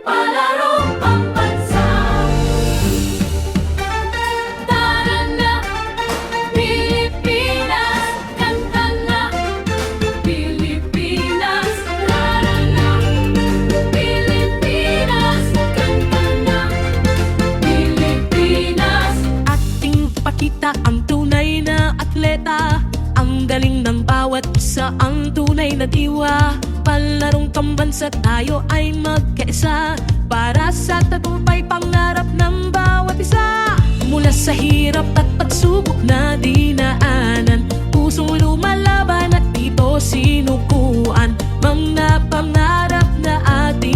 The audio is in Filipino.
Palarong pambansa. Tara na, Pilipinas, kanta na, Pilipinas. Tara na, Pilipinas, kanta na, Pilipinas. Ating pakita ang tunay na atleta, ang galing ng bawat isa, ang tunay na diwa. Palarong pambansa, tayo ay magkaisa para sa tagumpay pangarap ng bawat isa. Mula sa hirap at pagsubok na dinaanan, pusong lumalaban at dito sinukuan mga pangarap na ating